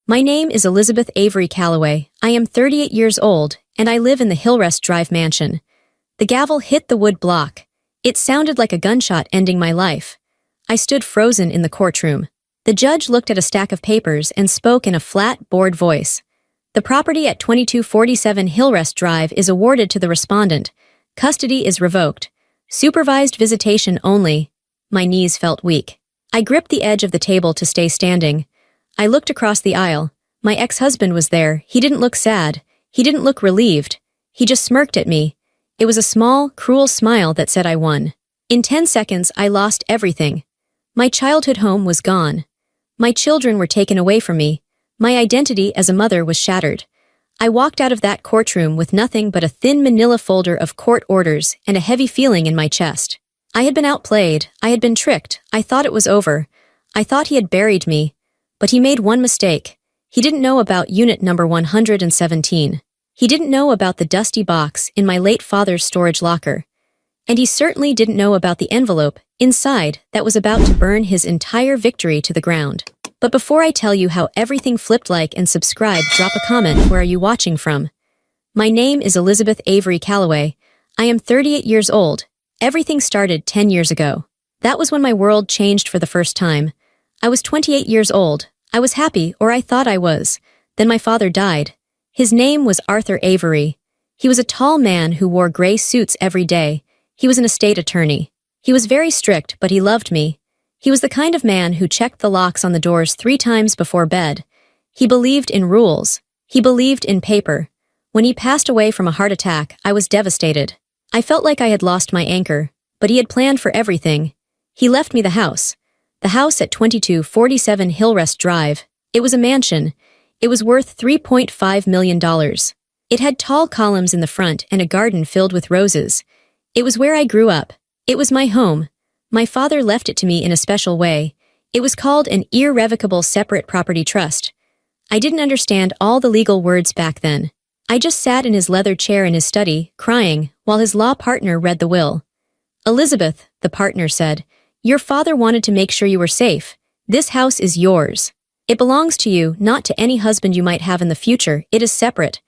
My name is Elizabeth Avery Calloway. I am 38 years old, and I live in the Hillrest Drive mansion. The gavel hit the wood block. It sounded like a gunshot ending my life. I stood frozen in the courtroom. The judge looked at a stack of papers and spoke in a flat, bored voice. The property at 2247 Hillrest Drive is awarded to the respondent. Custody is revoked. Supervised visitation only. My knees felt weak. I gripped the edge of the table to stay standing. I looked across the aisle. My ex-husband was there. He didn't look sad. He didn't look relieved. He just smirked at me. It was a small, cruel smile that said I won. In 10 seconds, I lost everything. My childhood home was gone. My children were taken away from me. My identity as a mother was shattered. I walked out of that courtroom with nothing but a thin manila folder of court orders and a heavy feeling in my chest. I had been outplayed. I had been tricked. I thought it was over. I thought he had buried me. But he made one mistake. He didn't know about unit number 117. He didn't know about the dusty box in my late father's storage locker. And he certainly didn't know about the envelope inside that was about to burn his entire victory to the ground. But before I tell you how everything flipped, like and subscribe, drop a comment. Where are you watching from? My name is Elizabeth Avery Calloway. I am 38 years old. Everything started 10 years ago. That was when my world changed for the first time. I was 28 years old. I was happy, or I thought I was. Then my father died. His name was Arthur Avery. He was a tall man who wore gray suits every day. He was an estate attorney. He was very strict, but he loved me. He was the kind of man who checked the locks on the doors 3 times before bed. He believed in rules. He believed in paper. When he passed away from a heart attack, I was devastated. I felt like I had lost my anchor, but he had planned for everything. He left me the house. The house at 2247 Hillrest Drive. It was a mansion. It was worth $3.5 million. It had tall columns in the front and a garden filled with roses. It was where I grew up. It was my home. My father left it to me in a special way. It was called an irrevocable separate property trust. I didn't understand all the legal words back then. I just sat in his leather chair in his study, crying, while his law partner read the will. "Elizabeth," the partner said, "your father wanted to make sure you were safe. This house is yours. It belongs to you, not to any husband you might have in the future. It is separate."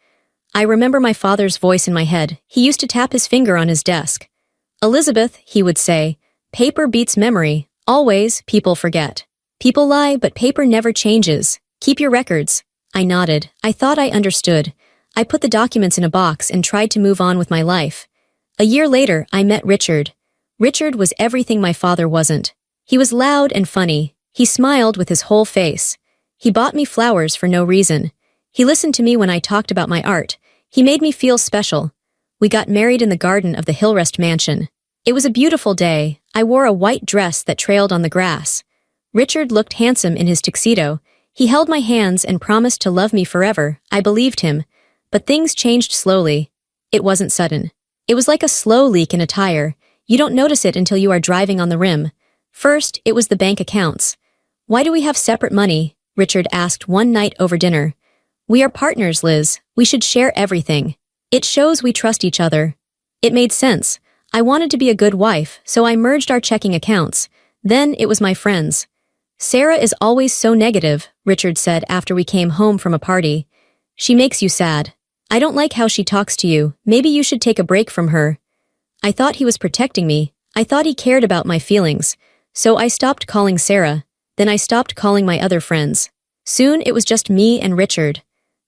I remember my father's voice in my head. He used to tap his finger on his desk. "Elizabeth," he would say, "paper beats memory. Always, people forget. People lie, but paper never changes. Keep your records." I nodded. I thought I understood. I put the documents in a box and tried to move on with my life. A year later, I met Richard. Richard was everything my father wasn't. He was loud and funny. He smiled with his whole face. He bought me flowers for no reason. He listened to me when I talked about my art. He made me feel special. We got married in the garden of the Hillrest mansion. It was a beautiful day. I wore a white dress that trailed on the grass. Richard looked handsome in his tuxedo. He held my hands and promised to love me forever. I believed him. But things changed slowly. It wasn't sudden. It was like a slow leak in a tire. You don't notice it until you are driving on the rim. First, it was the bank accounts. "Why do we have separate money?" Richard asked one night over dinner. "We are partners, Liz. We should share everything. It shows we trust each other." It made sense. I wanted to be a good wife, so I merged our checking accounts. Then it was my friends. "Sarah is always so negative," Richard said after we came home from a party. "She makes you sad. I don't like how she talks to you. Maybe you should take a break from her." I thought he was protecting me. I thought he cared about my feelings. So I stopped calling Sarah. Then I stopped calling my other friends. Soon it was just me and Richard.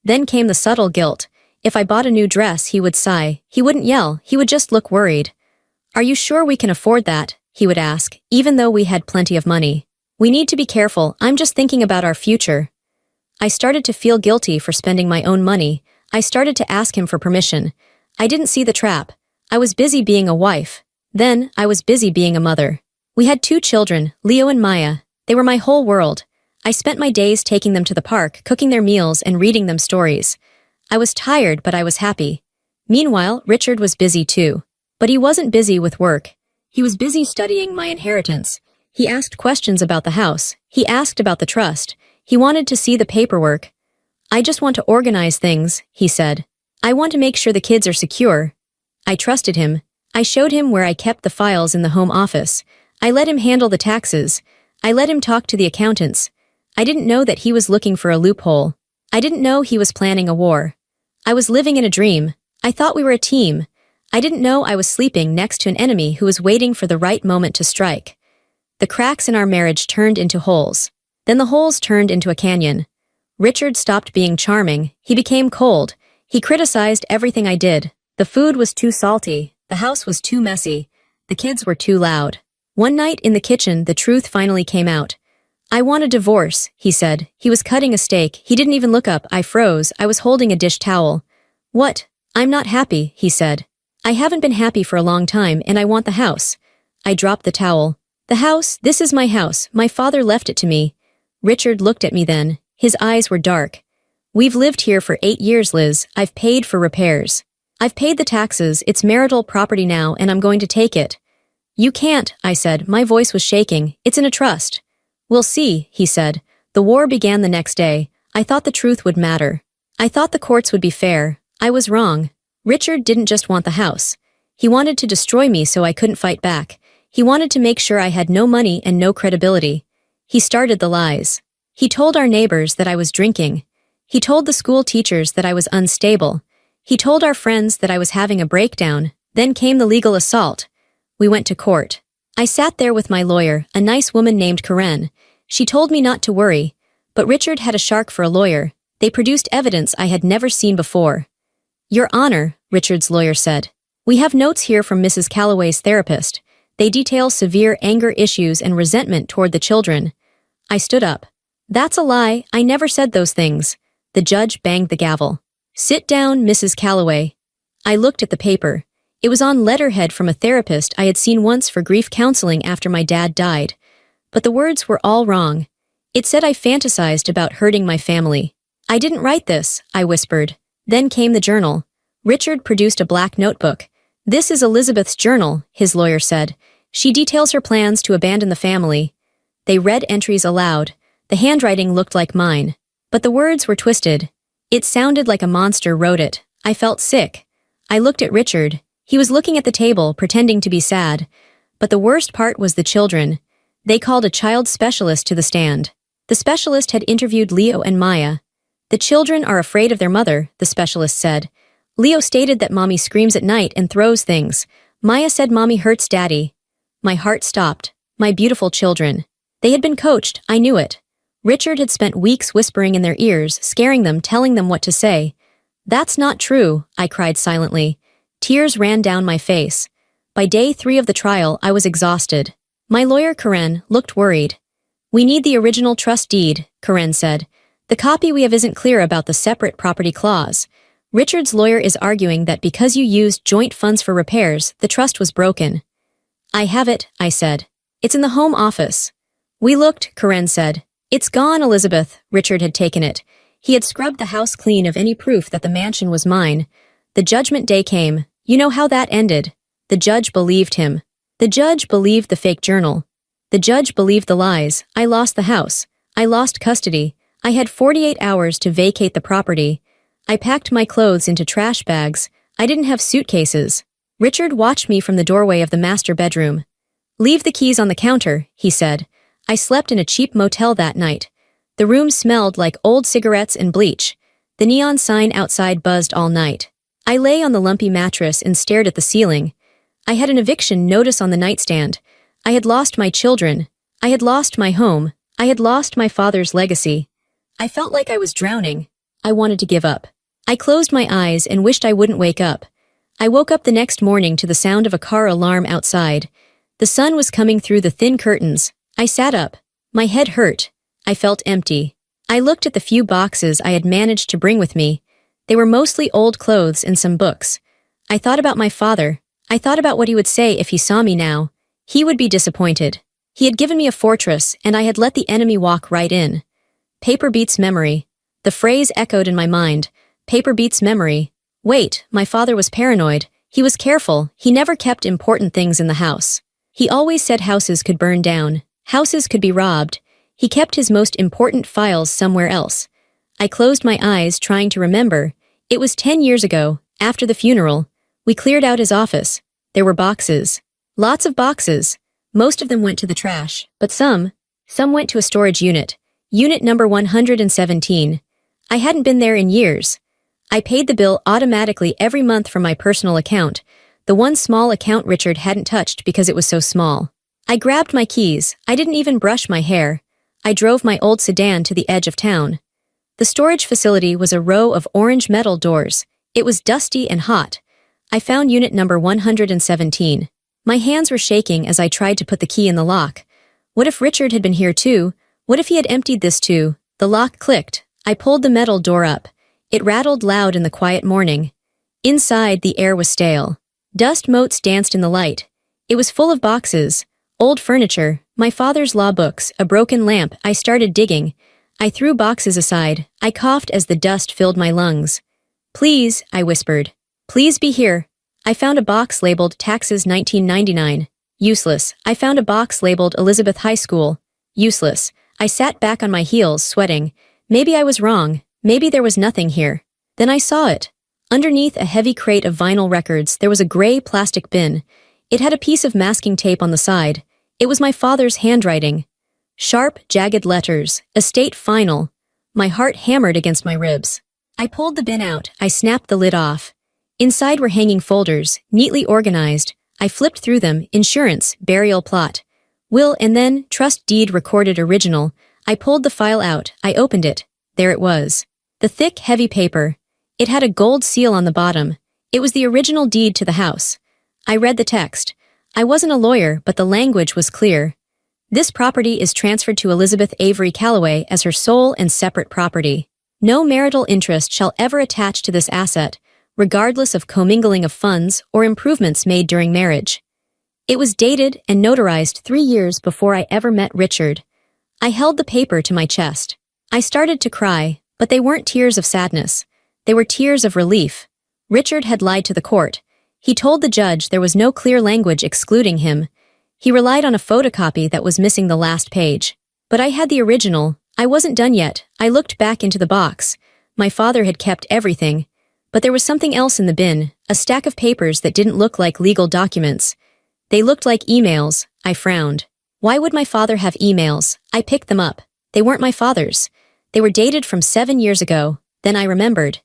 Then came the subtle guilt. If I bought a new dress, he would sigh. He wouldn't yell. He would just look worried. "Are you sure we can afford that?" he would ask, even though we had plenty of money. "We need to be careful. I'm just thinking about our future." I started to feel guilty for spending my own money. I started to ask him for permission. I didn't see the trap. I was busy being a wife. Then, I was busy being a mother. We had 2 children, Leo and Maya. They were my whole world. I spent my days taking them to the park, cooking their meals, and reading them stories. I was tired, but I was happy. Meanwhile, Richard was busy too. But he wasn't busy with work. He was busy studying my inheritance. He asked questions about the house. He asked about the trust. He wanted to see the paperwork. "I just want to organize things," he said. "I want to make sure the kids are secure." I trusted him. I showed him where I kept the files in the home office. I let him handle the taxes. I let him talk to the accountants. I didn't know that he was looking for a loophole. I didn't know he was planning a war. I was living in a dream. I thought we were a team. I didn't know I was sleeping next to an enemy who was waiting for the right moment to strike. The cracks in our marriage turned into holes. Then the holes turned into a canyon. Richard stopped being charming. He became cold. He criticized everything I did. The food was too salty. The house was too messy. The kids were too loud. One night in the kitchen, the truth finally came out. I want a divorce, he said. He was cutting a steak. He didn't even look up. I froze. I was holding a dish towel. What? I'm not happy, he said. I haven't been happy for a long time, and I want the house. I dropped the towel. The house? This is my house. My father left it to me. Richard looked at me then. His eyes were dark. We've lived here for 8 years, Liz. I've paid for repairs. I've paid the taxes. It's marital property now, and I'm going to take it. You can't, I said. My voice was shaking. It's in a trust. We'll see, he said. The war began the next day. I thought the truth would matter. I thought the courts would be fair. I was wrong. Richard didn't just want the house. He wanted to destroy me so I couldn't fight back. He wanted to make sure I had no money and no credibility. He started the lies. He told our neighbors that I was drinking. He told the school teachers that I was unstable. He told our friends that I was having a breakdown. Then came the legal assault. We went to court. I sat there with my lawyer, a nice woman named Karen. She told me not to worry, but Richard had a shark for a lawyer. They produced evidence I had never seen before. Your Honor, Richard's lawyer said. We have notes here from Mrs. Calloway's therapist. They detail severe anger issues and resentment toward the children. I stood up. That's a lie. I never said those things. The judge banged the gavel. Sit down, Mrs. Calloway. I looked at the paper. It was on letterhead from a therapist I had seen once for grief counseling after my dad died. But the words were all wrong. It said I fantasized about hurting my family. I didn't write this, I whispered. Then came the journal. Richard produced a black notebook. This is Elizabeth's journal, his lawyer said. She details her plans to abandon the family. They read entries aloud. The handwriting looked like mine. But the words were twisted. It sounded like a monster wrote it. I felt sick. I looked at Richard. He was looking at the table, pretending to be sad. But the worst part was the children. They called a child specialist to the stand. The specialist had interviewed Leo and Maya. The children are afraid of their mother, the specialist said. Leo stated that Mommy screams at night and throws things. Maya said Mommy hurts Daddy. My heart stopped. My beautiful children. They had been coached, I knew it. Richard had spent weeks whispering in their ears, scaring them, telling them what to say. That's not true, I cried silently. Tears ran down my face. By day 3 of the trial, I was exhausted. My lawyer, Karen, looked worried. We need the original trust deed, Karen said. The copy we have isn't clear about the separate property clause. Richard's lawyer is arguing that because you used joint funds for repairs, the trust was broken. I have it, I said. It's in the home office. We looked, Karen said. It's gone, Elizabeth. Richard had taken it. He had scrubbed the house clean of any proof that the mansion was mine. The judgment day came. You know how that ended. The judge believed him. The judge believed the fake journal. The judge believed the lies. I lost the house. I lost custody. I had 48 hours to vacate the property. I packed my clothes into trash bags. I didn't have suitcases. Richard watched me from the doorway of the master bedroom. Leave the keys on the counter, he said. I slept in a cheap motel that night. The room smelled like old cigarettes and bleach. The neon sign outside buzzed all night. I lay on the lumpy mattress and stared at the ceiling. I had an eviction notice on the nightstand. I had lost my children. I had lost my home. I had lost my father's legacy. I felt like I was drowning. I wanted to give up. I closed my eyes and wished I wouldn't wake up. I woke up the next morning to the sound of a car alarm outside. The sun was coming through the thin curtains. I sat up. My head hurt. I felt empty. I looked at the few boxes I had managed to bring with me. They were mostly old clothes and some books. I thought about my father. I thought about what he would say if he saw me now. He would be disappointed. He had given me a fortress, and I had let the enemy walk right in. Paper beats memory. The phrase echoed in my mind. Paper beats memory. Wait, my father was paranoid. He was careful. He never kept important things in the house. He always said houses could burn down. Houses could be robbed. He kept his most important files somewhere else. I closed my eyes, trying to remember. It was 10 years ago, after the funeral. We cleared out his office. There were boxes. Lots of boxes. Most of them went to the trash, but some went to a storage unit. Unit number 117. I hadn't been there in years. I paid the bill automatically every month from my personal account, the one small account Richard hadn't touched because it was so small. I grabbed my keys. I didn't even brush my hair. I drove my old sedan to the edge of town. The storage facility was a row of orange metal doors. It was dusty and hot. I found unit number 117. My hands were shaking as I tried to put the key in the lock. What if Richard had been here too? What if he had emptied this too? The lock clicked. I pulled the metal door up. It rattled loud in the quiet morning. Inside, the air was stale. Dust motes danced in the light. It was full of boxes, old furniture, my father's law books, a broken lamp. I started digging. I threw boxes aside. I coughed as the dust filled my lungs. Please, I whispered. Please be here. I found a box labeled Taxes 1999. Useless. I found a box labeled Elizabeth High School. Useless. I sat back on my heels, sweating. Maybe I was wrong. Maybe there was nothing here. Then I saw it. Underneath a heavy crate of vinyl records, there was a gray plastic bin. It had a piece of masking tape on the side. It was my father's handwriting. Sharp, jagged letters. Estate final. My heart hammered against my ribs. I pulled the bin out. I snapped the lid off. Inside were hanging folders, neatly organized. I flipped through them. Insurance, burial plot, will, and then trust deed recorded original. I pulled the file out. I opened it. There it was. The thick, heavy paper. It had a gold seal on the bottom. It was the original deed to the house. I read the text. I wasn't a lawyer, but the language was clear. This property is transferred to Elizabeth Avery Callaway as her sole and separate property. No marital interest shall ever attach to this asset, regardless of commingling of funds or improvements made during marriage. It was dated and notarized 3 years before I ever met Richard. I held the paper to my chest. I started to cry, but they weren't tears of sadness. They were tears of relief. Richard had lied to the court. He told the judge there was no clear language excluding him. He relied on a photocopy that was missing the last page. But I had the original. I wasn't done yet. I looked back into the box. My father had kept everything. But there was something else in the bin, a stack of papers that didn't look like legal documents. They looked like emails. I frowned. Why would my father have emails? I picked them up. They weren't my father's. They were dated from 7 years ago. Then I remembered.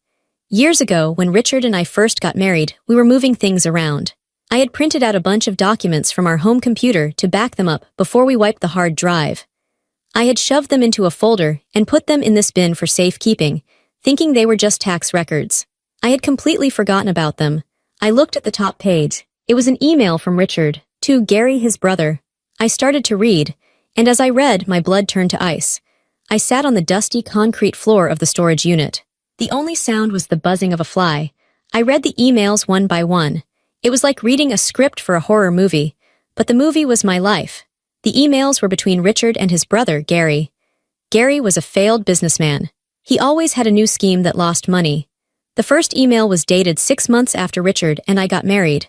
Years ago, when Richard and I first got married, we were moving things around. I had printed out a bunch of documents from our home computer to back them up before we wiped the hard drive. I had shoved them into a folder and put them in this bin for safekeeping, thinking they were just tax records. I had completely forgotten about them. I looked at the top page. It was an email from Richard to Gary, his brother. I started to read, and as I read, my blood turned to ice. I sat on the dusty concrete floor of the storage unit. The only sound was the buzzing of a fly. I read the emails one by one. It was like reading a script for a horror movie, but the movie was my life. The emails were between Richard and his brother, Gary. Gary was a failed businessman. He always had a new scheme that lost money. The first email was dated 6 months after Richard and I got married.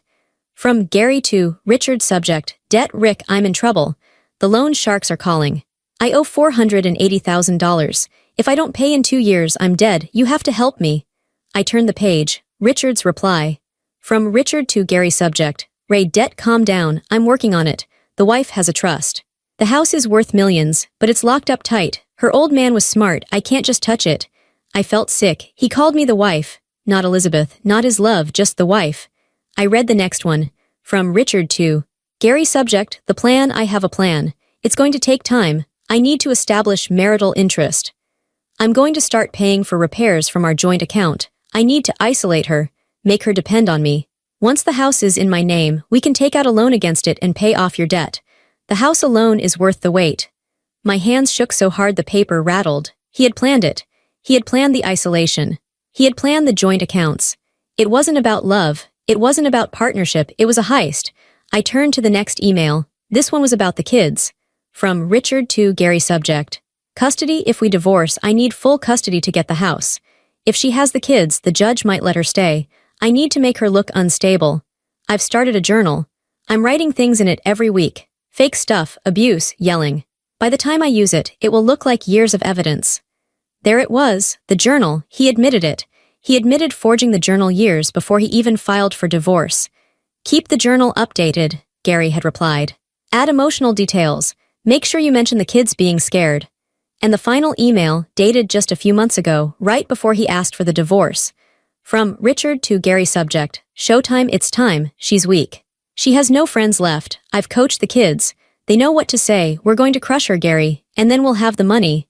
From Gary to Richard, subject, debt, Rick, I'm in trouble. The loan sharks are calling. I owe $480,000. If I don't pay in 2 years, I'm dead. You have to help me. I turned the page. Richard's reply. From Richard to Gary, subject, Ray, debt, calm down. I'm working on it. The wife has a trust. The house is worth millions, but it's locked up tight. Her old man was smart. I can't just touch it. I felt sick. He called me the wife. Not Elizabeth, not his love, just the wife. I read the next one. From Richard to Gary, subject, the plan, I have a plan. It's going to take time. I need to establish marital interest. I'm going to start paying for repairs from our joint account. I need to isolate her, make her depend on me. Once the house is in my name, we can take out a loan against it and pay off your debt. The house alone is worth the wait. My hands shook so hard the paper rattled. He had planned it. He had planned the isolation. He had planned the joint accounts. It wasn't about love. It wasn't about partnership. It was a heist. I turned to the next email. This one was about the kids. From Richard to Gary, subject. Custody, if we divorce, I need full custody to get the house. If she has the kids, the judge might let her stay. I need to make her look unstable. I've started a journal. I'm writing things in it every week. Fake stuff, abuse, yelling. By the time I use it, it will look like years of evidence. There it was, the journal. He admitted it. He admitted forging the journal years before he even filed for divorce. Keep the journal updated, Gary had replied. Add emotional details. Make sure you mention the kids being scared. And the final email, dated just a few months ago, right before he asked for the divorce. From Richard to Gary subject, Showtime, it's time, she's weak. She has no friends left, I've coached the kids. They know what to say, we're going to crush her, Gary, and then we'll have the money.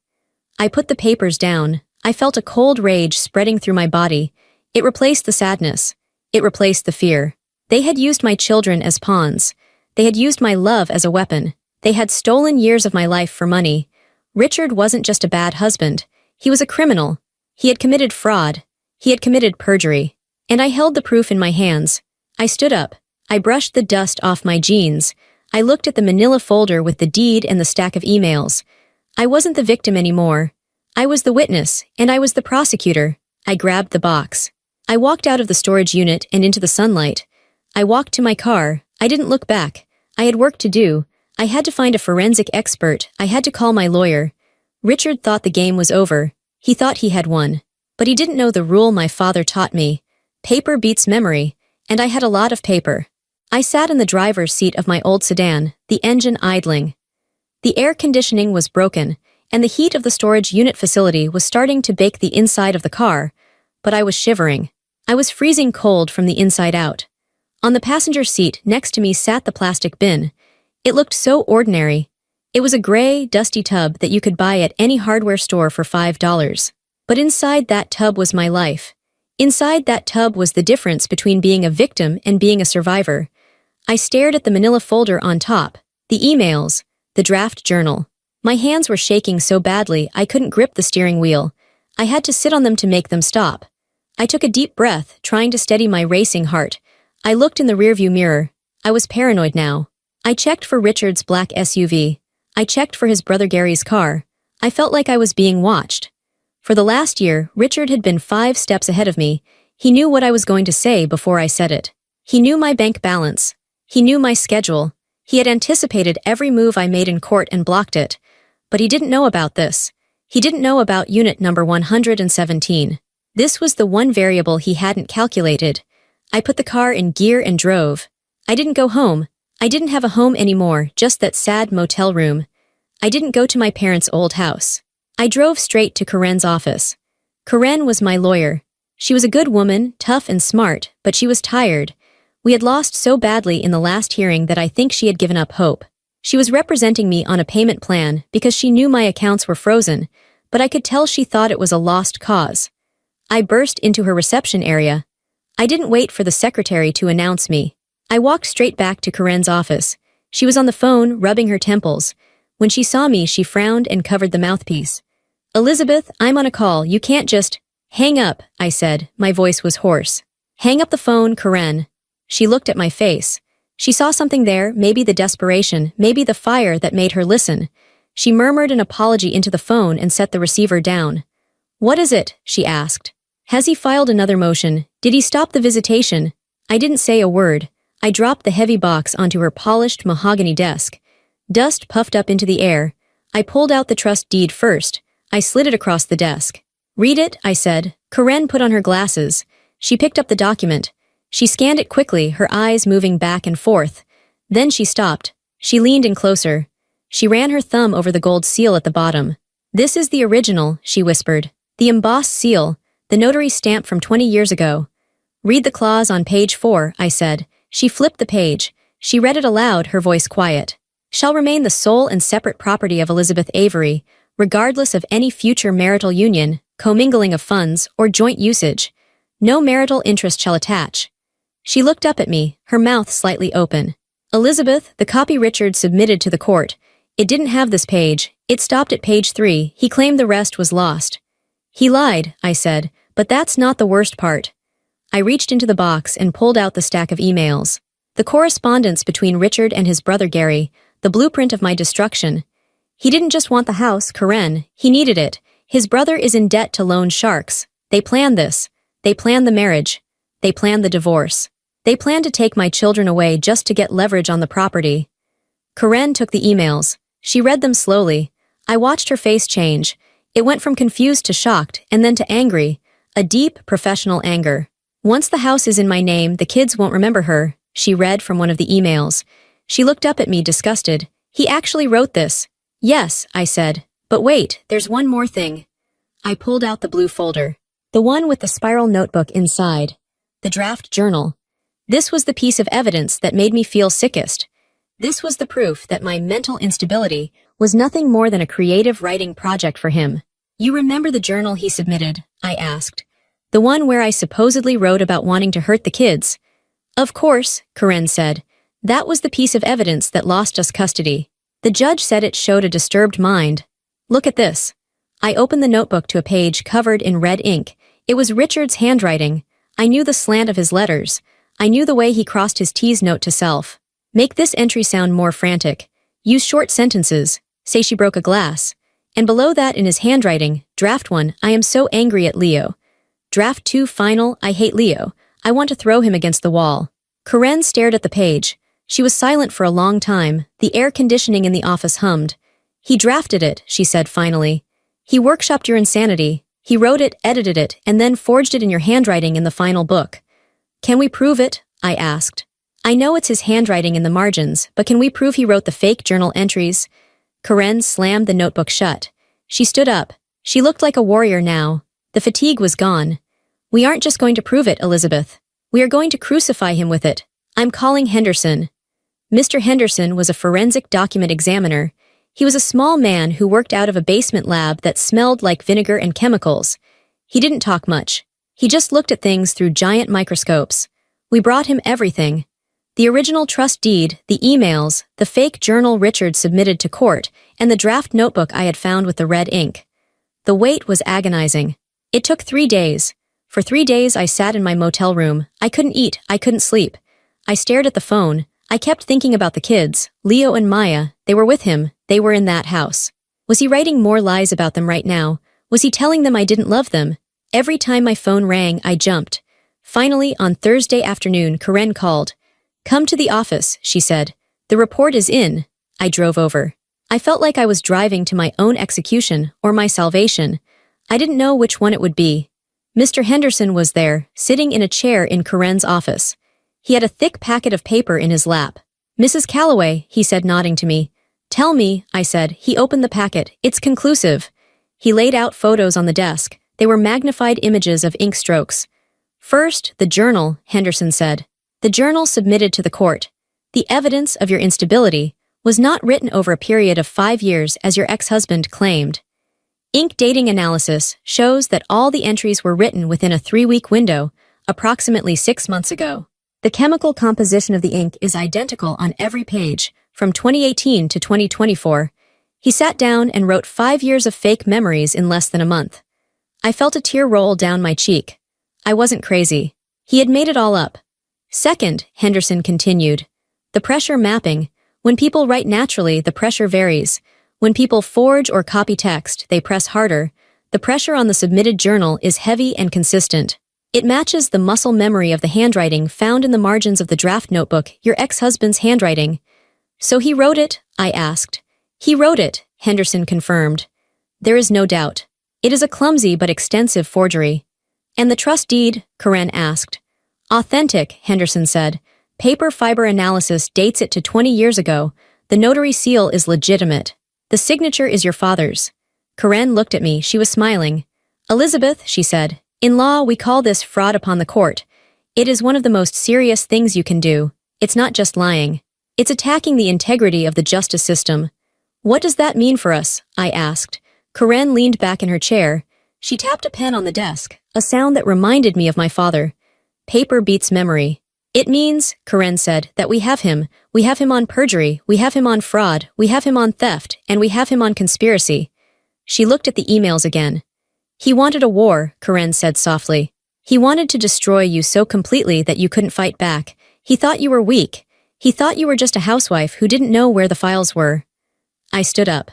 I put the papers down. I felt a cold rage spreading through my body. It replaced the sadness. It replaced the fear. They had used my children as pawns. They had used my love as a weapon. They had stolen years of my life for money. Richard wasn't just a bad husband. He was a criminal. He had committed fraud. He had committed perjury. And I held the proof in my hands. I stood up. I brushed the dust off my jeans. I looked at the manila folder with the deed and the stack of emails. I wasn't the victim anymore. I was the witness, and I was the prosecutor. I grabbed the box. I walked out of the storage unit and into the sunlight. I walked to my car. I didn't look back. I had work to do. I had to find a forensic expert. I had to call my lawyer. Richard thought the game was over. He thought he had won. But he didn't know the rule my father taught me. Paper beats memory, and I had a lot of paper. I sat in the driver's seat of my old sedan, the engine idling. The air conditioning was broken, and the heat of the storage unit facility was starting to bake the inside of the car, but I was shivering. I was freezing cold from the inside out. On the passenger seat next to me sat the plastic bin. It looked so ordinary. It was a gray, dusty tub that you could buy at any hardware store for $5. But inside that tub was my life. Inside that tub was the difference between being a victim and being a survivor. I stared at the manila folder on top, the emails, the draft journal. My hands were shaking so badly I couldn't grip the steering wheel. I had to sit on them to make them stop. I took a deep breath, trying to steady my racing heart. I looked in the rearview mirror. I was paranoid now. I checked for Richard's black SUV. I checked for his brother Gary's car. I felt like I was being watched. For the last year, Richard had been 5 steps ahead of me. He knew what I was going to say before I said it. He knew my bank balance. He knew my schedule. He had anticipated every move I made in court and blocked it. But he didn't know about this. He didn't know about unit number 117. This was the one variable he hadn't calculated. I put the car in gear and drove. I didn't go home. I didn't have a home anymore, just that sad motel room. I didn't go to my parents' old house. I drove straight to Karen's office. Karen was my lawyer. She was a good woman, tough and smart, but she was tired. We had lost so badly in the last hearing that I think she had given up hope. She was representing me on a payment plan because she knew my accounts were frozen, but I could tell she thought it was a lost cause. I burst into her reception area. I didn't wait for the secretary to announce me. I walked straight back to Karen's office. She was on the phone, rubbing her temples. When she saw me, she frowned and covered the mouthpiece. "Elizabeth, I'm on a call. You can't just—" "Hang up," I said. My voice was hoarse. "Hang up the phone, Karen." She looked at my face. She saw something there, maybe the desperation, maybe the fire that made her listen. She murmured an apology into the phone and set the receiver down. "What is it?" she asked. "Has he filed another motion? Did he stop the visitation?" I didn't say a word. I dropped the heavy box onto her polished mahogany desk. Dust puffed up into the air. I pulled out the trust deed first. I slid it across the desk. "Read it," I said. Karen put on her glasses. She picked up the document. She scanned it quickly, her eyes moving back and forth. Then she stopped. She leaned in closer. She ran her thumb over the gold seal at the bottom. "This is the original," she whispered. "The embossed seal, the notary stamp from 20 years ago." "Read the clause on page 4, I said. She flipped the page. She read it aloud, her voice quiet. "Shall remain the sole and separate property of Elizabeth Avery, regardless of any future marital union, commingling of funds, or joint usage. No marital interest shall attach." She looked up at me, her mouth slightly open. "Elizabeth, the copy Richard submitted to the court. It didn't have this page. It stopped at page 3. He claimed the rest was lost." "He lied," I said, "but that's not the worst part." I reached into the box and pulled out the stack of emails. The correspondence between Richard and his brother Gary, the blueprint of my destruction. He didn't just want the house, Karen. He needed it. His brother is in debt to loan sharks. They planned this. They planned the marriage. They planned the divorce. They planned to take my children away just to get leverage on the property. Karen took the emails. She read them slowly. I watched her face change. It went from confused to shocked, and then to angry. A deep, professional anger. "Once the house is in my name, the kids won't remember her," she read from one of the emails. She looked up at me, disgusted. "He actually wrote this." "Yes," I said. But wait, there's one more thing. I pulled out the blue folder. The one with the spiral notebook inside. The draft journal. This was the piece of evidence that made me feel sickest. This was the proof that my mental instability was nothing more than a creative writing project for him. You remember the journal he submitted? I asked. The one where I supposedly wrote about wanting to hurt the kids. Of course, Karen said. That was the piece of evidence that lost us custody. The judge said it showed a disturbed mind. Look at this. I opened the notebook to a page covered in red ink. It was Richard's handwriting. I knew the slant of his letters. I knew the way he crossed his T's note to self. Make this entry sound more frantic. Use short sentences. Say she broke a glass. And below that in his handwriting, draft 1, I am so angry at Leo. Draft 2, final, I hate Leo. I want to throw him against the wall. Karen stared at the page. She was silent for a long time. The air conditioning in the office hummed. He drafted it, she said finally. He workshopped your insanity. He wrote it, edited it, and then forged it in your handwriting in the final book. Can we prove it? I asked. I know it's his handwriting in the margins, but can we prove he wrote the fake journal entries? Karen slammed the notebook shut. She stood up. She looked like a warrior now. The fatigue was gone. We aren't just going to prove it, Elizabeth. We are going to crucify him with it. I'm calling Henderson. Mr. Henderson was a forensic document examiner. He was a small man who worked out of a basement lab that smelled like vinegar and chemicals. He didn't talk much. He just looked at things through giant microscopes. We brought him everything. The original trust deed, the emails, the fake journal Richard submitted to court, and the draft notebook I had found with the red ink. The wait was agonizing. It took 3 days. For 3 days I sat in my motel room. I couldn't eat, I couldn't sleep. I stared at the phone. I kept thinking about the kids, Leo and Maya. They were with him. They were in that house. Was he writing more lies about them right now? Was he telling them I didn't love them? Every time my phone rang, I jumped. Finally, on Thursday afternoon, Karen called. Come to the office, she said. The report is in. I drove over. I felt like I was driving to my own execution or my salvation. I didn't know which one it would be. Mr. Henderson was there, sitting in a chair in Karen's office. He had a thick packet of paper in his lap. Mrs. Calloway, he said, nodding to me. Tell me, I said. He opened the packet. It's conclusive. He laid out photos on the desk. They were magnified images of ink strokes. First, the journal, Henderson said. The journal submitted to the court. The evidence of your instability was not written over a period of 5 years as your ex-husband claimed. Ink dating analysis shows that all the entries were written within a 3-week window, approximately 6 months ago. The chemical composition of the ink is identical on every page, from 2018 to 2024. He sat down and wrote 5 years of fake memories in less than a month. I felt a tear roll down my cheek. I wasn't crazy. He had made it all up. Second, Henderson continued, the pressure mapping. When people write naturally, the pressure varies. When people forge or copy text, they press harder. The pressure on the submitted journal is heavy and consistent. It matches the muscle memory of the handwriting found in the margins of the draft notebook, your ex-husband's handwriting. So he wrote it? I asked. He wrote it, Henderson confirmed. There is no doubt. It is a clumsy but extensive forgery. And the trust deed? Karen asked. Authentic, Henderson said. Paper fiber analysis dates it to 20 years ago. The notary seal is legitimate. The signature is your father's. Karen looked at me. She was smiling. Elizabeth, she said, in law we call this fraud upon the court. It is one of the most serious things you can do. It's not just lying. It's attacking the integrity of the justice system. What does that mean for us? I asked. Karen leaned back in her chair. She tapped a pen on the desk, a sound that reminded me of my father. Paper beats memory. It means, Karen said, that we have him. We have him on perjury, we have him on fraud, we have him on theft, and we have him on conspiracy. She looked at the emails again. He wanted a war, Karen said softly. He wanted to destroy you so completely that you couldn't fight back. He thought you were weak. He thought you were just a housewife who didn't know where the files were. I stood up.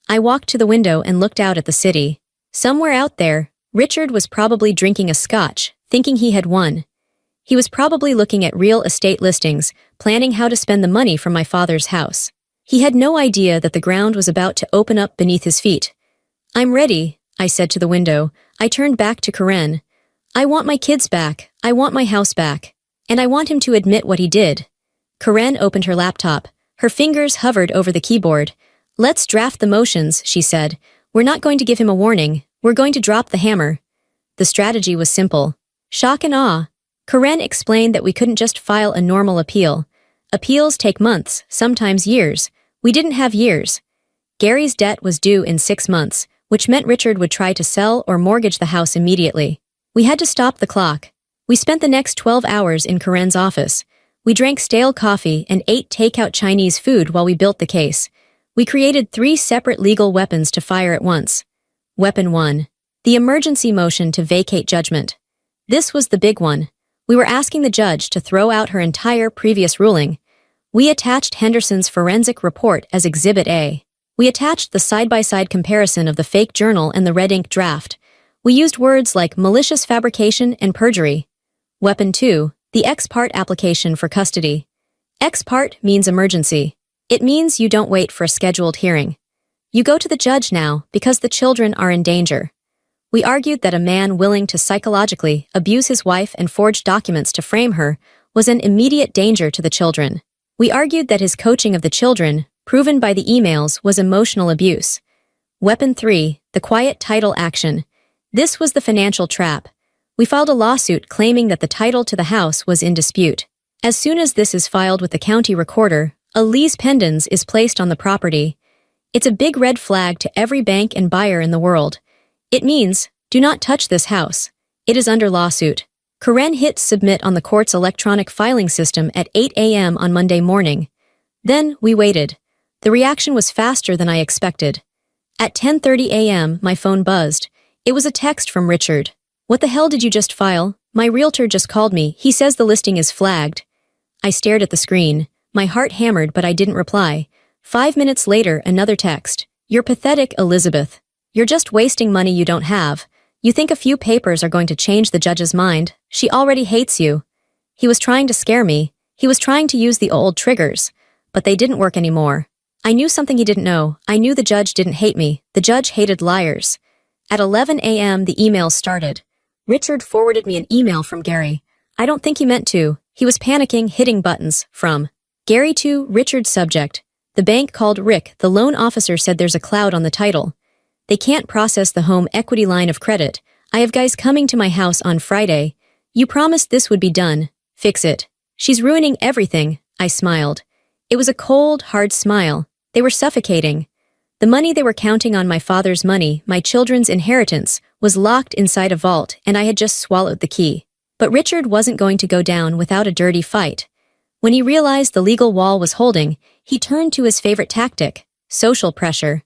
I walked to the window and looked out at the city. Somewhere out there, Richard was probably drinking a scotch, thinking he had won. He was probably looking at real estate listings, planning how to spend the money from my father's house. He had no idea that the ground was about to open up beneath his feet. I'm ready, I said to the window. I turned back to Karen. I want my kids back. I want my house back. And I want him to admit what he did. Karen opened her laptop. Her fingers hovered over the keyboard. Let's draft the motions, she said. We're not going to give him a warning, we're going to drop the hammer. The strategy was simple. Shock and awe. Karen explained that we couldn't just file a normal appeal. Appeals take months, sometimes years. We didn't have years. Gary's debt was due in 6 months, which meant Richard would try to sell or mortgage the house immediately. We had to stop the clock. We spent the next 12 hours in Karen's office. We drank stale coffee and ate takeout Chinese food while we built the case. We created 3 separate legal weapons to fire at once. Weapon 1. The emergency motion to vacate judgment. This was the big one. We were asking the judge to throw out her entire previous ruling. We attached Henderson's forensic report as Exhibit A. We attached the side-by-side comparison of the fake journal and the red ink draft. We used words like malicious fabrication and perjury. Weapon 2. The ex parte application for custody. Ex parte means emergency. It means you don't wait for a scheduled hearing. You go to the judge now because the children are in danger. We argued that a man willing to psychologically abuse his wife and forge documents to frame her was an immediate danger to the children. We argued that his coaching of the children, proven by the emails, was emotional abuse. Weapon 3. The quiet title action. This was the financial trap. We filed a lawsuit claiming that the title to the house was in dispute. As soon as this is filed with the county recorder, a lease pendens is placed on the property. It's a big red flag to every bank and buyer in the world. It means, do not touch this house. It is under lawsuit. Karen hit submit on the court's electronic filing system at 8 a.m. on Monday morning. Then, we waited. The reaction was faster than I expected. At 10:30 a.m., my phone buzzed. It was a text from Richard. What the hell did you just file? My realtor just called me. He says the listing is flagged. I stared at the screen. My heart hammered, but I didn't reply. 5 minutes later, another text. You're pathetic, Elizabeth. You're just wasting money you don't have. You think a few papers are going to change the judge's mind. She already hates you. He was trying to scare me. He was trying to use the old triggers. But they didn't work anymore. I knew something he didn't know. I knew the judge didn't hate me. The judge hated liars. At 11 a.m. the emails started. Richard forwarded me an email from Gary. I don't think he meant to. He was panicking, hitting buttons. From Gary to Richard's subject. The bank called Rick. The loan officer said there's a cloud on the title. They can't process the home equity line of credit. I have guys coming to my house on Friday. You promised this would be done. Fix it. She's ruining everything. I smiled. It was a cold, hard smile. They were suffocating. The money they were counting on, my father's money, my children's inheritance, was locked inside a vault, and I had just swallowed the key. But Richard wasn't going to go down without a dirty fight. When he realized the legal wall was holding, he turned to his favorite tactic: social pressure.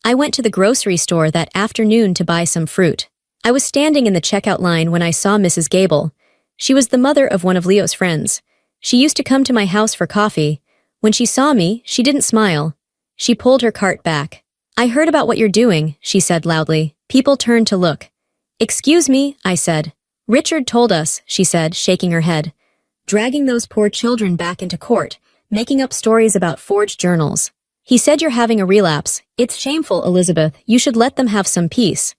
I went to the grocery store that afternoon to buy some fruit. I was standing in the checkout line when I saw Mrs. Gable. She was the mother of one of Leo's friends. She used to come to my house for coffee. When she saw me, she didn't smile. She pulled her cart back. I heard about what you're doing, she said loudly. People turned to look. Excuse me, I said. Richard told us, she said, shaking her head. Dragging those poor children back into court, making up stories about forged journals. He said you're having a relapse. It's shameful, Elizabeth. You should let them have some peace.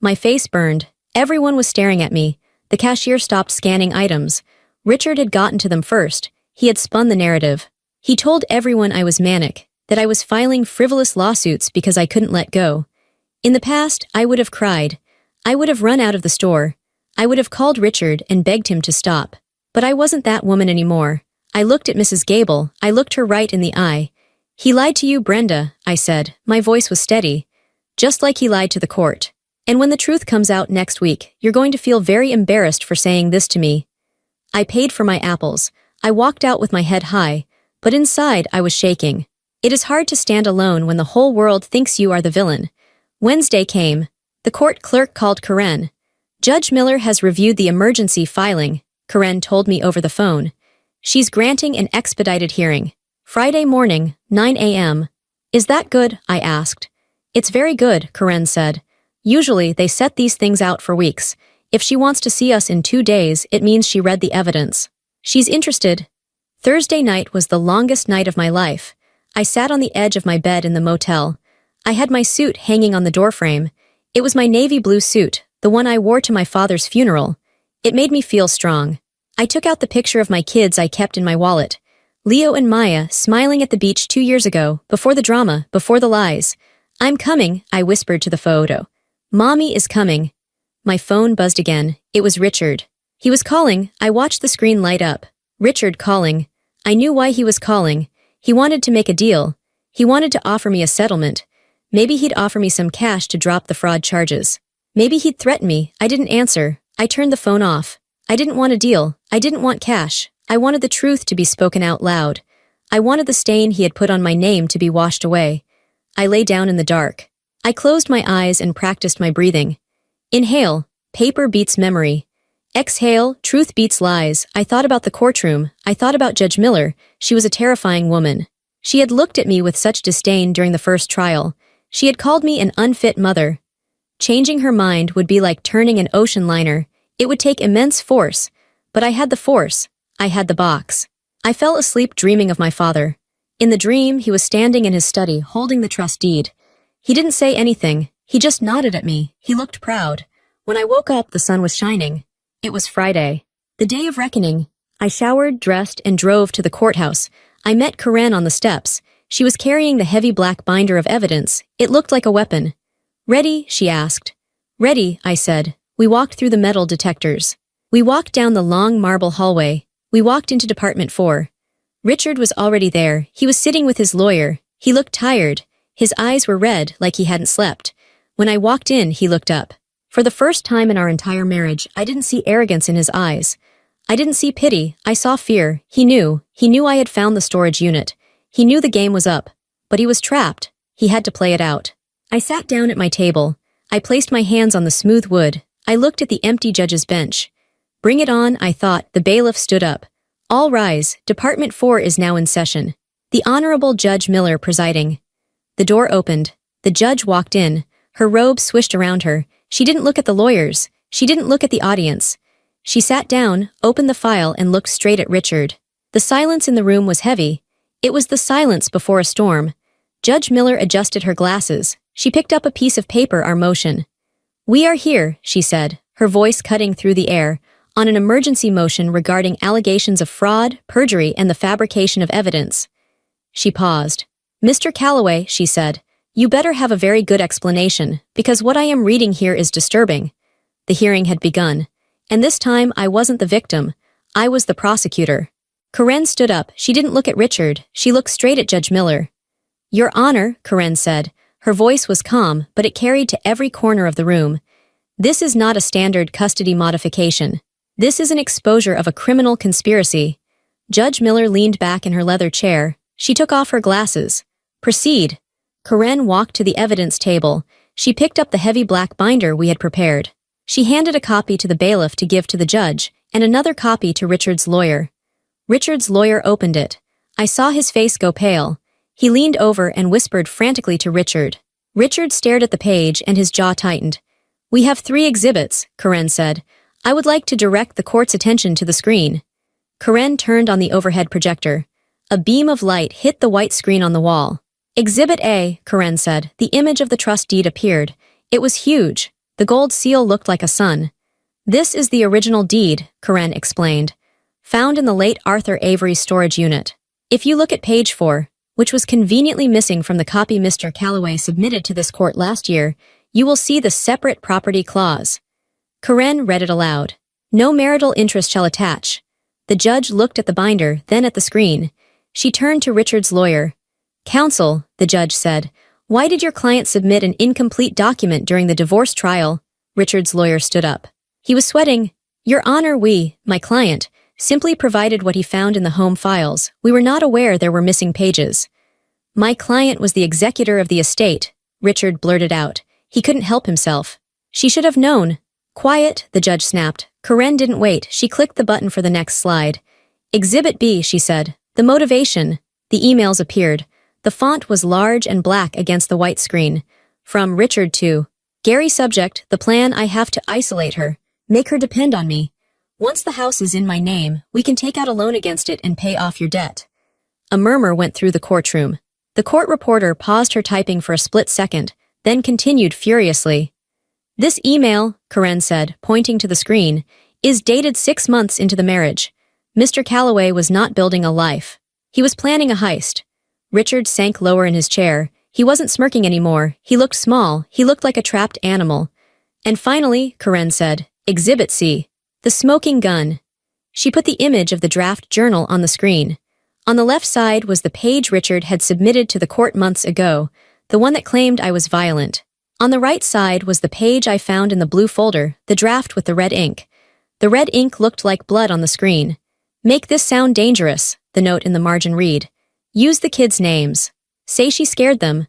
My face burned. Everyone was staring at me. The cashier stopped scanning items. Richard had gotten to them first. He had spun the narrative. He told everyone I was manic, that I was filing frivolous lawsuits because I couldn't let go. In the past, I would have cried. I would have run out of the store. I would have called Richard and begged him to stop. But I wasn't that woman anymore. I looked at Mrs. Gable. I looked her right in the eye. He lied to you, Brenda, I said. My voice was steady. Just like he lied to the court. And when the truth comes out next week, you're going to feel very embarrassed for saying this to me. I paid for my apples. I walked out with my head high, but inside I was shaking. It is hard to stand alone when the whole world thinks you are the villain. Wednesday came. The court clerk called Karen. Judge Miller has reviewed the emergency filing, Karen told me over the phone. She's granting an expedited hearing. Friday morning, 9 a.m. Is that good? I asked. It's very good, Karen said. Usually, they set these things out for weeks. If she wants to see us in 2 days, it means she read the evidence. She's interested. Thursday night was the longest night of my life. I sat on the edge of my bed in the motel. I had my suit hanging on the doorframe. It was my navy blue suit, the one I wore to my father's funeral. It made me feel strong. I took out the picture of my kids I kept in my wallet. Leo and Maya, smiling at the beach 2 years ago, before the drama, before the lies. I'm coming, I whispered to the photo. Mommy is coming. My phone buzzed again. It was Richard. He was calling. I watched the screen light up. Richard calling. I knew why he was calling. He wanted to make a deal. He wanted to offer me a settlement. Maybe he'd offer me some cash to drop the fraud charges. Maybe he'd threaten me. I didn't answer. I turned the phone off. I didn't want a deal. I didn't want cash. I wanted the truth to be spoken out loud. I wanted the stain he had put on my name to be washed away. I lay down in the dark. I closed my eyes and practiced my breathing. Inhale, paper beats memory. Exhale, truth beats lies. I thought about the courtroom. I thought about Judge Miller. She was a terrifying woman. She had looked at me with such disdain during the first trial. She had called me an unfit mother. Changing her mind would be like turning an ocean liner. It would take immense force. But I had the force. I had the box. I fell asleep dreaming of my father. In the dream, he was standing in his study, holding the trust deed. He didn't say anything. He just nodded at me. He looked proud. When I woke up, the sun was shining. It was Friday, the day of reckoning. I showered, dressed, and drove to the courthouse. I met Karen on the steps. She was carrying the heavy black binder of evidence. It looked like a weapon. Ready? She asked. Ready, I said. We walked through the metal detectors. We walked down the long marble hallway. We walked into Department 4. Richard was already there. He was sitting with his lawyer. He looked tired. His eyes were red, like he hadn't slept. When I walked in, he looked up. For the first time in our entire marriage, I didn't see arrogance in his eyes. I didn't see pity. I saw fear. He knew. He knew I had found the storage unit. He knew the game was up. But he was trapped. He had to play it out. I sat down at my table. I placed my hands on the smooth wood. I looked at the empty judge's bench. Bring it on, I thought. The bailiff stood up. All rise. Department 4 is now in session. The Honorable Judge Miller presiding. The door opened. The judge walked in. Her robe swished around her. She didn't look at the lawyers. She didn't look at the audience. She sat down, opened the file, and looked straight at Richard. The silence in the room was heavy. It was the silence before a storm. Judge Miller adjusted her glasses. She picked up a piece of paper. Our motion. We are here, she said, her voice cutting through the air, on an emergency motion regarding allegations of fraud, perjury, and the fabrication of evidence. She paused. Mr. Calloway, she said, you better have a very good explanation, because what I am reading here is disturbing. The hearing had begun. And this time I wasn't the victim. I was the prosecutor. Karen stood up. She didn't look at Richard. She looked straight at Judge Miller. Your Honor, Karen said. Her voice was calm, but it carried to every corner of the room. This is not a standard custody modification. This is an exposure of a criminal conspiracy. Judge Miller leaned back in her leather chair. She took off her glasses. Proceed. Karen walked to the evidence table. She picked up the heavy black binder we had prepared. She handed a copy to the bailiff to give to the judge, and another copy to Richard's lawyer. Richard's lawyer opened it. I saw his face go pale. He leaned over and whispered frantically to Richard. Richard stared at the page and his jaw tightened. We have 3 exhibits, Karen said. I would like to direct the court's attention to the screen. Karen turned on the overhead projector. A beam of light hit the white screen on the wall. Exhibit A, Karen said. The image of the trust deed appeared. It was huge. The gold seal looked like a sun. This is the original deed, Karen explained, found in the late Arthur Avery's storage unit. If you look at page 4, which was conveniently missing from the copy Mr. Calloway submitted to this court last year, you will see the separate property clause. Karen read it aloud. No marital interest shall attach. The judge looked at the binder, then at the screen. She turned to Richard's lawyer. Counsel, the judge said, why did your client submit an incomplete document during the divorce trial? Richard's lawyer stood up. He was sweating. Your Honor, my client, simply provided what he found in the home files. We were not aware there were missing pages. My client was the executor of the estate, Richard blurted out. He couldn't help himself. She should have known. Quiet, the judge snapped. Karen didn't wait. She clicked the button for the next slide. Exhibit B, she said. The motivation. The emails appeared. The font was large and black against the white screen. From Richard to Gary. Subject, the plan. I have to isolate her. Make her depend on me. Once the house is in my name, we can take out a loan against it and pay off your debt. A murmur went through the courtroom. The court reporter paused her typing for a split second, then continued furiously. This email, Karen said, pointing to the screen, is dated 6 months into the marriage. Mr. Calloway was not building a life. He was planning a heist. Richard sank lower in his chair. He wasn't smirking anymore. He looked small. He looked like a trapped animal. And finally, Karen said, Exhibit C. The smoking gun. She put the image of the draft journal on the screen. On the left side was the page Richard had submitted to the court months ago, the one that claimed I was violent. On the right side was the page I found in the blue folder, the draft with the red ink. The red ink looked like blood on the screen. Make this sound dangerous, the note in the margin read. Use the kids' names. Say she scared them.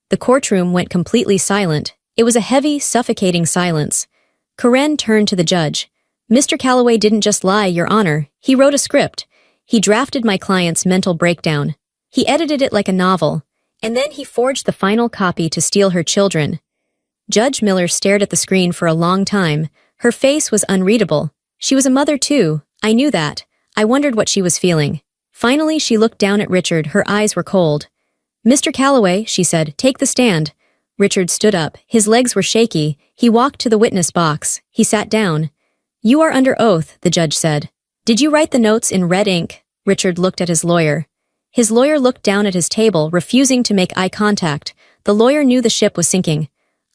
The courtroom went completely silent. It was a heavy, suffocating silence. Karen turned to the judge. Mr. Calloway didn't just lie, Your Honor. He wrote a script. He drafted my client's mental breakdown. He edited it like a novel. And then he forged the final copy to steal her children. Judge Miller stared at the screen for a long time. Her face was unreadable. She was a mother too. I knew that. I wondered what she was feeling. Finally, she looked down at Richard. Her eyes were cold. Mr. Calloway, she said, take the stand. Richard stood up. His legs were shaky. He walked to the witness box. He sat down. You are under oath, the judge said. Did you write the notes in red ink? Richard looked at his lawyer. His lawyer looked down at his table, refusing to make eye contact. The lawyer knew the ship was sinking.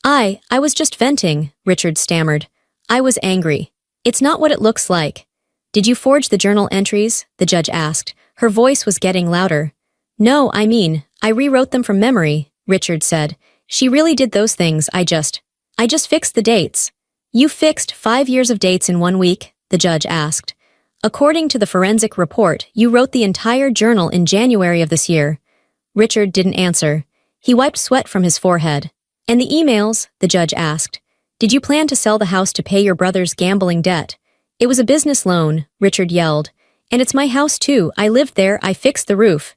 I was just venting, Richard stammered. I was angry. It's not what it looks like. Did you forge the journal entries? The judge asked. Her voice was getting louder. No, I rewrote them from memory, Richard said. She really did those things. I just fixed the dates. You fixed 5 years of dates in 1 week? The judge asked. According to the forensic report, you wrote the entire journal in January of this year. Richard didn't answer. He wiped sweat from his forehead. And the emails? The judge asked. Did you plan to sell the house to pay your brother's gambling debt? It was a business loan, Richard yelled. And it's my house too. I lived there. I fixed the roof.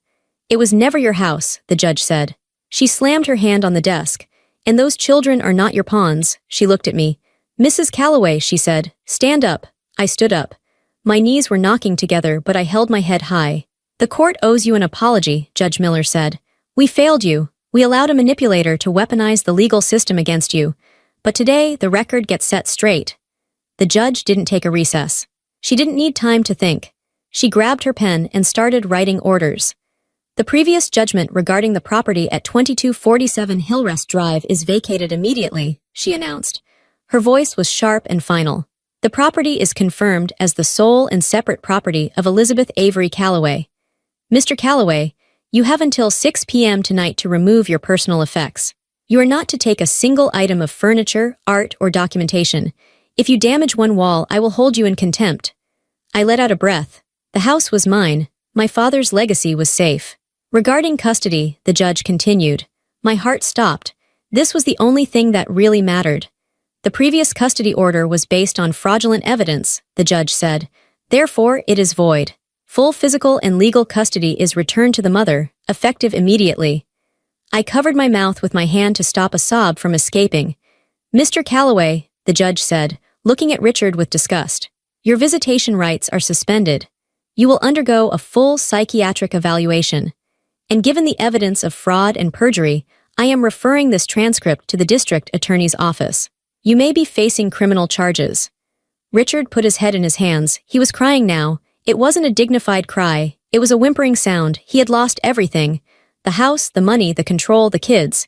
It was never your house, the judge said. She slammed her hand on the desk. And those children are not your pawns. She looked at me. Mrs. Calloway, she said, stand up. I stood up. My knees were knocking together, but I held my head high. The court owes you an apology, Judge Miller said. We failed you. We allowed a manipulator to weaponize the legal system against you. But today, the record gets set straight. The judge didn't take a recess. She didn't need time to think. She grabbed her pen and started writing orders. The previous judgment regarding the property at 2247 Hillrest Drive is vacated immediately, she announced. Her voice was sharp and final. The property is confirmed as the sole and separate property of Elizabeth Avery Calloway. Mr. Calloway, you have until 6 p.m. tonight to remove your personal effects. You are not to take a single item of furniture, art, or documentation. If you damage one wall, I will hold you in contempt. I let out a breath. The house was mine. My father's legacy was safe. Regarding custody, the judge continued. My heart stopped. This was the only thing that really mattered. The previous custody order was based on fraudulent evidence, the judge said. Therefore, it is void. Full physical and legal custody is returned to the mother, effective immediately. I covered my mouth with my hand to stop a sob from escaping. Mr. Calloway, the judge said, looking at Richard with disgust. Your visitation rights are suspended. You will undergo a full psychiatric evaluation. And given the evidence of fraud and perjury, I am referring this transcript to the district attorney's office. You may be facing criminal charges. Richard put his head in his hands. He was crying now. It wasn't a dignified cry. It was a whimpering sound. He had lost everything. The house, the money, the control, the kids.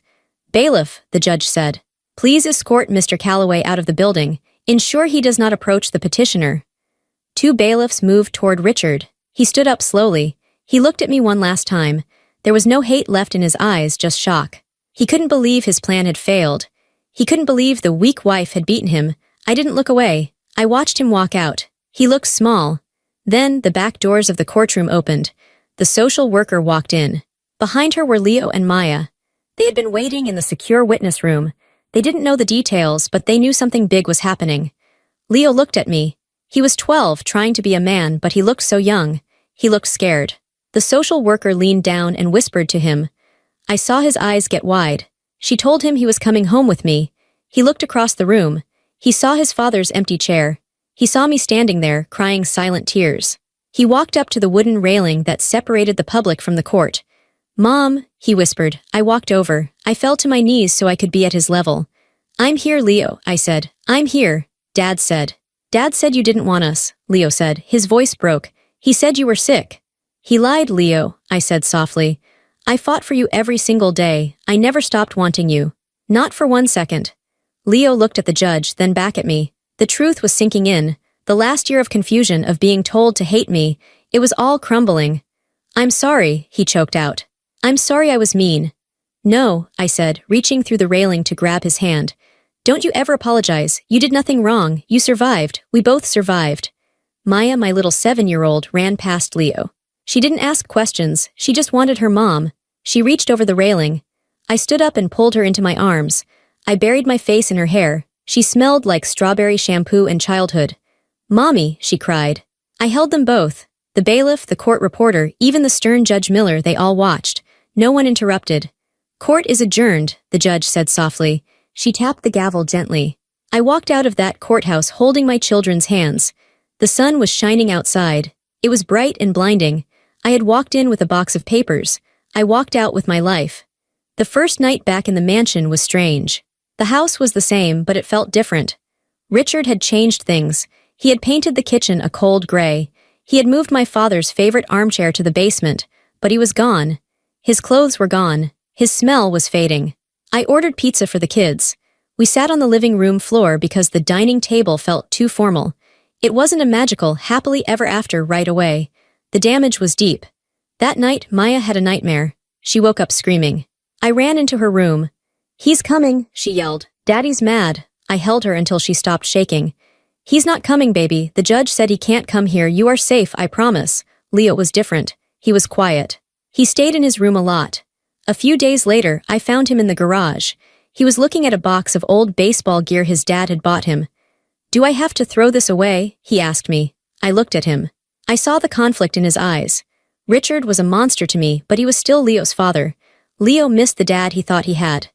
Bailiff, the judge said. Please escort Mr. Calloway out of the building. Ensure he does not approach the petitioner. 2 bailiffs moved toward Richard. He stood up slowly. He looked at me one last time. There was no hate left in his eyes, just shock. He couldn't believe his plan had failed. He couldn't believe the weak wife had beaten him. I didn't look away. I watched him walk out. He looked small. Then the back doors of the courtroom opened. The social worker walked in. Behind her were Leo and Maya. They had been waiting in the secure witness room. They didn't know the details, but they knew something big was happening. Leo looked at me. He was 12, trying to be a man, but he looked so young. He looked scared. The social worker leaned down and whispered to him. I saw his eyes get wide. She told him he was coming home with me. He looked across the room. He saw his father's empty chair. He saw me standing there, crying silent tears. He walked up to the wooden railing that separated the public from the court. Mom, he whispered. I walked over. I fell to my knees so I could be at his level. I'm here, Leo, I said. I'm here, Dad said. Dad said you didn't want us, Leo said. His voice broke. He said you were sick. He lied, Leo, I said softly. I fought for you every single day. I never stopped wanting you. Not for 1 second. Leo looked at the judge, then back at me. The truth was sinking in. The last year of confusion, of being told to hate me, it was all crumbling. I'm sorry, he choked out. I'm sorry I was mean. No, I said, reaching through the railing to grab his hand. Don't you ever apologize. You did nothing wrong. You survived. We both survived. Maya, my little 7-year-old, ran past Leo. She didn't ask questions. She just wanted her mom. She reached over the railing. I stood up and pulled her into my arms. I buried my face in her hair. She smelled like strawberry shampoo and childhood. Mommy, she cried. I held them both. The bailiff, the court reporter, even the stern Judge Miller, they all watched. No one interrupted. Court is adjourned, the judge said softly. She tapped the gavel gently. I walked out of that courthouse holding my children's hands. The sun was shining outside. It was bright and blinding. I had walked in with a box of papers. I walked out with my life. The first night back in the mansion was strange. The house was the same, but it felt different. Richard had changed things. He had painted the kitchen a cold gray. He had moved my father's favorite armchair to the basement, but he was gone. His clothes were gone. His smell was fading. I ordered pizza for the kids. We sat on the living room floor because the dining table felt too formal. It wasn't a magical happily ever after right away. The damage was deep. That night, Maya had a nightmare. She woke up screaming. I ran into her room. He's coming, she yelled. Daddy's mad. I held her until she stopped shaking. He's not coming, baby. The judge said he can't come here. You are safe, I promise. Leo was different. He was quiet. He stayed in his room a lot. A few days later, I found him in the garage. He was looking at a box of old baseball gear his dad had bought him. Do I have to throw this away? He asked me. I looked at him. I saw the conflict in his eyes. Richard was a monster to me, but he was still Leo's father. Leo missed the dad he thought he had.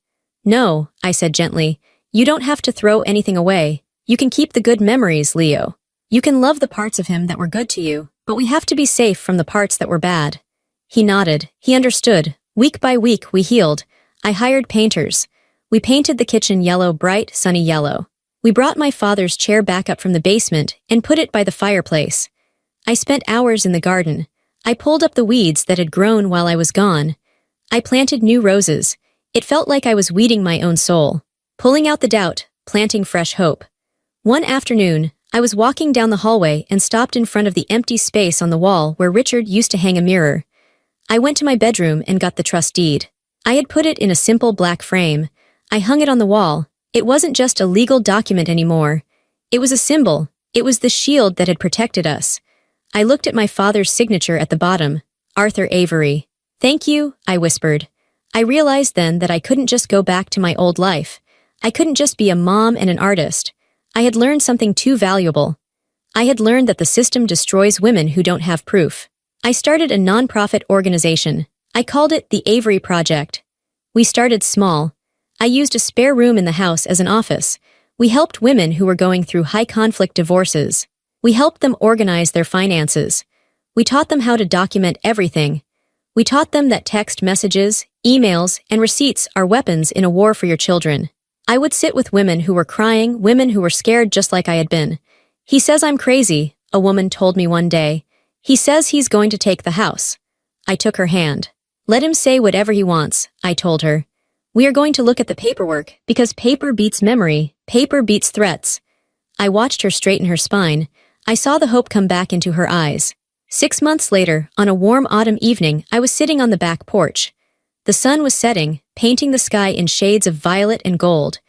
No, I said gently. You don't have to throw anything away. You can keep the good memories, Leo. You can love the parts of him that were good to you, but we have to be safe from the parts that were bad. He nodded. He understood. Week by week, we healed. I hired painters. We painted the kitchen yellow, bright, sunny yellow. We brought my father's chair back up from the basement and put it by the fireplace. I spent hours in the garden. I pulled up the weeds that had grown while I was gone. I planted new roses. It felt like I was weeding my own soul, pulling out the doubt, planting fresh hope. One afternoon, I was walking down the hallway and stopped in front of the empty space on the wall where Richard used to hang a mirror. I went to my bedroom and got the trust deed. I had put it in a simple black frame. I hung it on the wall. It wasn't just a legal document anymore. It was a symbol. It was the shield that had protected us. I looked at my father's signature at the bottom, Arthur Avery. Thank you, I whispered. I realized then that I couldn't just go back to my old life. I couldn't just be a mom and an artist. I had learned something too valuable. I had learned that the system destroys women who don't have proof. I started a nonprofit organization. I called it the Avery Project. We started small. I used a spare room in the house as an office. We helped women who were going through high-conflict divorces. We helped them organize their finances. We taught them how to document everything. We taught them that text messages, emails, and receipts are weapons in a war for your children. I would sit with women who were crying, women who were scared just like I had been. He says I'm crazy, a woman told me one day. He says he's going to take the house. I took her hand. Let him say whatever he wants, I told her. We are going to look at the paperwork, because paper beats memory, paper beats threats. I watched her straighten her spine. I saw the hope come back into her eyes. 6 months later, on a warm autumn evening, I was sitting on the back porch. The sun was setting, painting the sky in shades of violet and gold.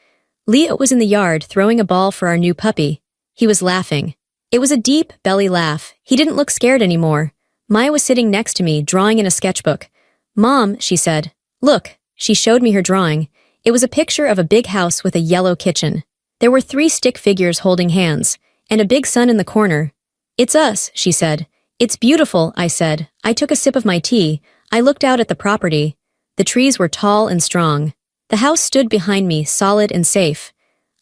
Leo was in the yard throwing a ball for our new puppy. He was laughing. It was a deep, belly laugh. He didn't look scared anymore. Maya was sitting next to me, drawing in a sketchbook. Mom, she said. Look. She showed me her drawing. It was a picture of a big house with a yellow kitchen. There were 3 stick figures holding hands, and a big sun in the corner. It's us, she said. It's beautiful, I said. I took a sip of my tea. I looked out at the property. The trees were tall and strong. The house stood behind me, solid and safe.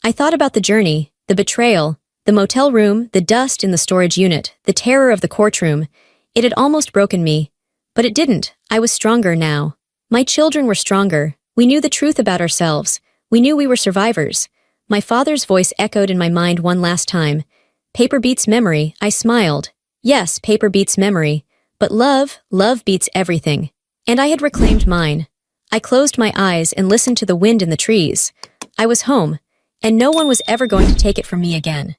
I thought about the journey, the betrayal, the motel room, the dust in the storage unit, the terror of the courtroom. It had almost broken me. But it didn't. I was stronger now. My children were stronger. We knew the truth about ourselves. We knew we were survivors. My father's voice echoed in my mind one last time. Paper beats memory, I smiled. Yes, paper beats memory. But love beats everything. And I had reclaimed mine. I closed my eyes and listened to the wind in the trees. I was home, and no one was ever going to take it from me again.